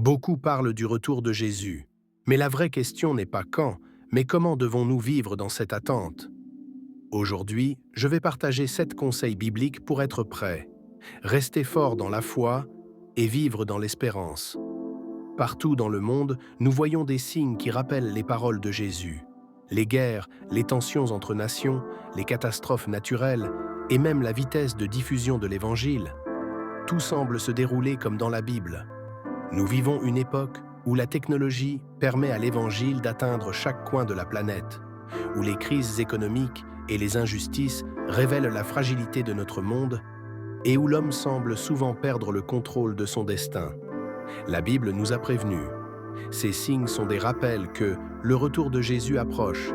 Beaucoup parlent du retour de Jésus, mais la vraie question n'est pas quand, mais comment devons-nous vivre dans cette attente? Aujourd'hui, je vais partager 7 conseils bibliques pour être prêt, rester fort dans la foi et vivre dans l'espérance. Partout dans le monde, nous voyons des signes qui rappellent les paroles de Jésus. Les guerres, les tensions entre nations, les catastrophes naturelles et même la vitesse de diffusion de l'Évangile. Tout semble se dérouler comme dans la Bible. Nous vivons une époque où la technologie permet à l'Évangile d'atteindre chaque coin de la planète, où les crises économiques et les injustices révèlent la fragilité de notre monde et où l'homme semble souvent perdre le contrôle de son destin. La Bible nous a prévenus. Ces signes sont des rappels que le retour de Jésus approche.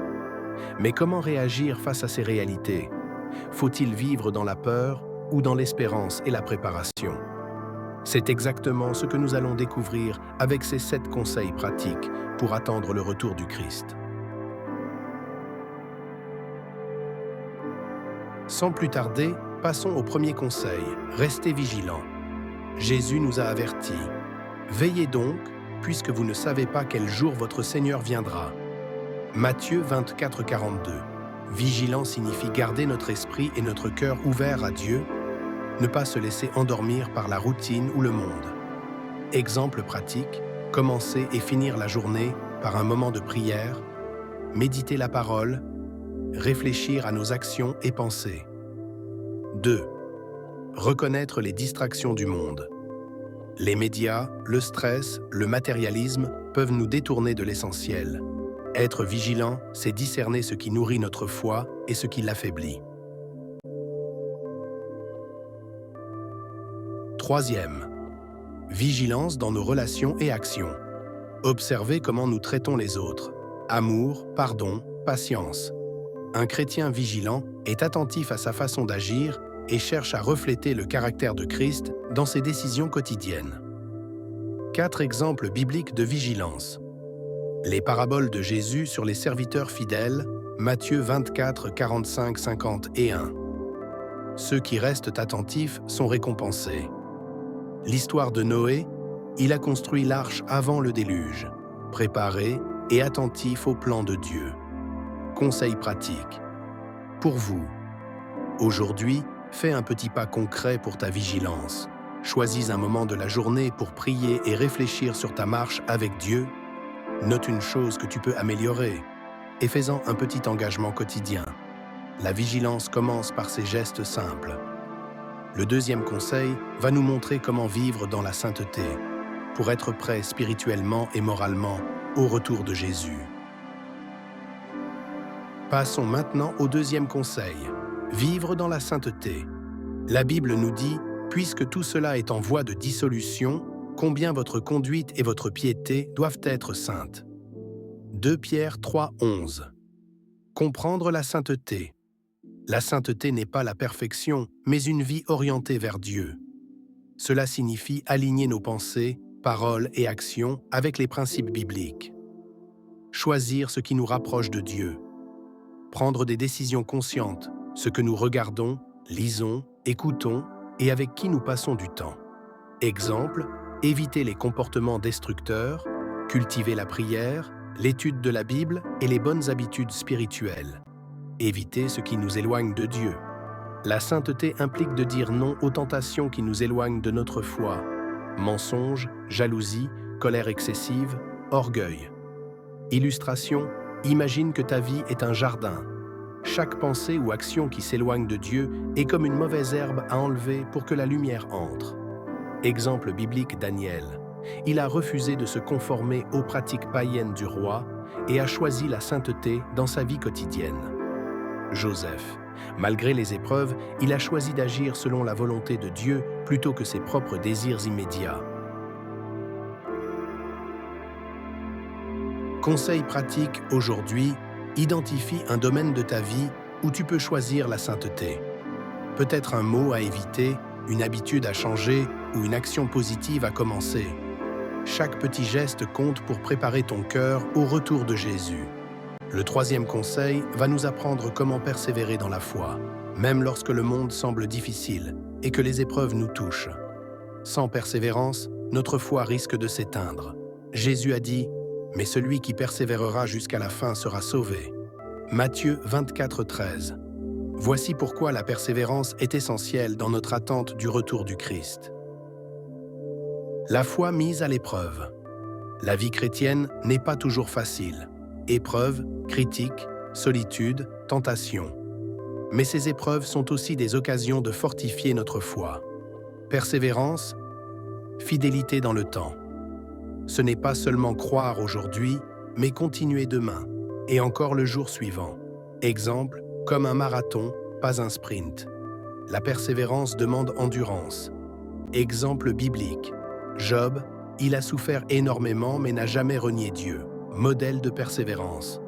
Mais comment réagir face à ces réalités? Faut-il vivre dans la peur ou dans l'espérance et la préparation? C'est exactement ce que nous allons découvrir avec ces 7 conseils pratiques pour attendre le retour du Christ. Sans plus tarder, passons au premier conseil, restez vigilants. Jésus nous a avertis. Veillez donc, puisque vous ne savez pas quel jour votre Seigneur viendra. Matthieu 24, 42. Vigilant signifie garder notre esprit et notre cœur ouverts à Dieu, ne pas se laisser endormir par la routine ou le monde. Exemple pratique, commencer et finir la journée par un moment de prière, méditer la parole, réfléchir à nos actions et pensées. 2. Reconnaître les distractions du monde. Les médias, le stress, le matérialisme peuvent nous détourner de l'essentiel. Être vigilant, c'est discerner ce qui nourrit notre foi et ce qui l'affaiblit. 3. Vigilance dans nos relations et actions. Observez comment nous traitons les autres. Amour, pardon, patience. Un chrétien vigilant est attentif à sa façon d'agir et cherche à refléter le caractère de Christ dans ses décisions quotidiennes. 4 exemples bibliques de vigilance. Les paraboles de Jésus sur les serviteurs fidèles, Matthieu 24, 45, 50 et 1. Ceux qui restent attentifs sont récompensés. L'histoire de Noé, il a construit l'arche avant le déluge, préparé et attentif au plan de Dieu. Conseil pratique. Pour vous, aujourd'hui, fais un petit pas concret pour ta vigilance. Choisis un moment de la journée pour prier et réfléchir sur ta marche avec Dieu. Note une chose que tu peux améliorer et fais-en un petit engagement quotidien. La vigilance commence par ces gestes simples. Le deuxième conseil va nous montrer comment vivre dans la sainteté, pour être prêt spirituellement et moralement au retour de Jésus. Passons maintenant au deuxième conseil, vivre dans la sainteté. La Bible nous dit, puisque tout cela est en voie de dissolution, combien votre conduite et votre piété doivent être saintes. 2 Pierre 3, 11. Comprendre la sainteté. La sainteté n'est pas la perfection, mais une vie orientée vers Dieu. Cela signifie aligner nos pensées, paroles et actions avec les principes bibliques. Choisir ce qui nous rapproche de Dieu. Prendre des décisions conscientes, ce que nous regardons, lisons, écoutons et avec qui nous passons du temps. Exemple, éviter les comportements destructeurs, cultiver la prière, l'étude de la Bible et les bonnes habitudes spirituelles. Éviter ce qui nous éloigne de Dieu. La sainteté implique de dire non aux tentations qui nous éloignent de notre foi. Mensonges, jalousie, colère excessive, orgueil. Illustration, imagine que ta vie est un jardin. Chaque pensée ou action qui s'éloigne de Dieu est comme une mauvaise herbe à enlever pour que la lumière entre. Exemple biblique Daniel. Il a refusé de se conformer aux pratiques païennes du roi et a choisi la sainteté dans sa vie quotidienne. Joseph. Malgré les épreuves, il a choisi d'agir selon la volonté de Dieu plutôt que ses propres désirs immédiats. Conseil pratique aujourd'hui, identifie un domaine de ta vie où tu peux choisir la sainteté. Peut-être un mot à éviter, une habitude à changer ou une action positive à commencer. Chaque petit geste compte pour préparer ton cœur au retour de Jésus. Le troisième conseil va nous apprendre comment persévérer dans la foi, même lorsque le monde semble difficile et que les épreuves nous touchent. Sans persévérance, notre foi risque de s'éteindre. Jésus a dit « Mais celui qui persévérera jusqu'à la fin sera sauvé ». Matthieu 24, 13. Voici pourquoi la persévérance est essentielle dans notre attente du retour du Christ. La foi mise à l'épreuve. La vie chrétienne n'est pas toujours facile. Épreuves, critiques, solitude, tentation. Mais ces épreuves sont aussi des occasions de fortifier notre foi. Persévérance, fidélité dans le temps. Ce n'est pas seulement croire aujourd'hui, mais continuer demain, et encore le jour suivant. Exemple, comme un marathon, pas un sprint. La persévérance demande endurance. Exemple biblique. Job, il a souffert énormément mais n'a jamais renié Dieu. Modèle de persévérance.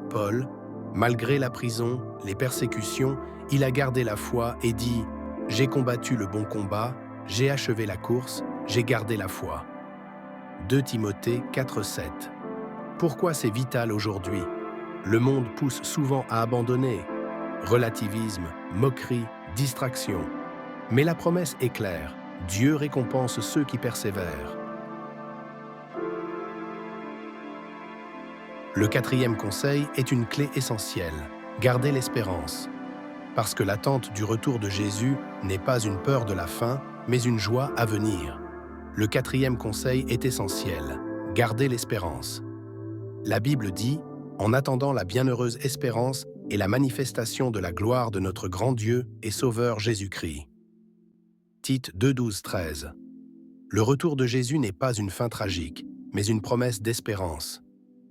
Paul, malgré la prison, les persécutions, il a gardé la foi et dit « J'ai combattu le bon combat, j'ai achevé la course, j'ai gardé la foi ». 2 Timothée 4, 7. Pourquoi c'est vital aujourd'hui? Le monde pousse souvent à abandonner. Relativisme, moquerie, distraction. Mais la promesse est claire, Dieu récompense ceux qui persévèrent. Le 4e conseil est une clé essentielle, garder l'espérance. Parce que l'attente du retour de Jésus n'est pas une peur de la fin, mais une joie à venir. Le 4e conseil est essentiel, garder l'espérance. La Bible dit « En attendant la bienheureuse espérance et la manifestation de la gloire de notre grand Dieu et Sauveur Jésus-Christ. » Tite 2, 12, 13. Le retour de Jésus n'est pas une fin tragique, mais une promesse d'espérance.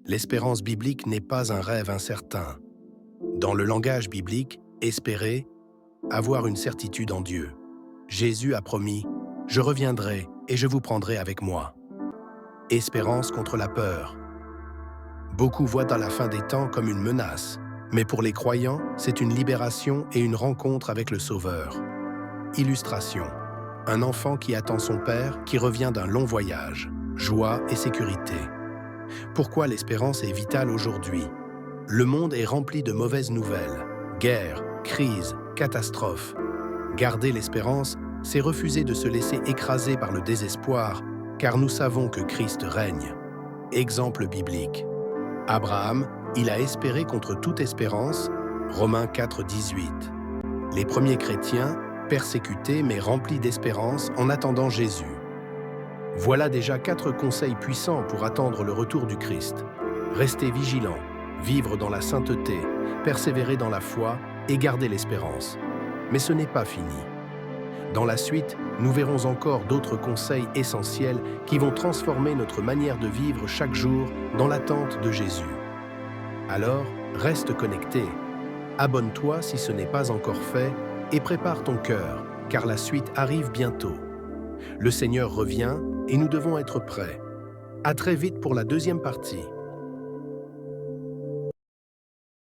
L'espérance biblique n'est pas un rêve incertain. Dans le langage biblique, espérer, avoir une certitude en Dieu. Jésus a promis « Je reviendrai et je vous prendrai avec moi ». Espérance contre la peur. Beaucoup voient dans la fin des temps comme une menace, mais pour les croyants, c'est une libération et une rencontre avec le Sauveur. Illustration. Un enfant qui attend son père, qui revient d'un long voyage. Joie et sécurité. Pourquoi l'espérance est vitale aujourd'hui? Le monde est rempli de mauvaises nouvelles. Guerre, crise, catastrophes. Garder l'espérance, c'est refuser de se laisser écraser par le désespoir, car nous savons que Christ règne. Exemple biblique. Abraham, il a espéré contre toute espérance, Romains 4, 18. Les premiers chrétiens, persécutés mais remplis d'espérance en attendant Jésus. Voilà déjà 4 conseils puissants pour attendre le retour du Christ. Rester vigilant, vivre dans la sainteté, persévérer dans la foi et garder l'espérance. Mais ce n'est pas fini. Dans la suite, nous verrons encore d'autres conseils essentiels qui vont transformer notre manière de vivre chaque jour dans l'attente de Jésus. Alors, reste connecté. Abonne-toi si ce n'est pas encore fait et prépare ton cœur, car la suite arrive bientôt. Le Seigneur revient et nous devons être prêts. À très vite pour la 2e partie.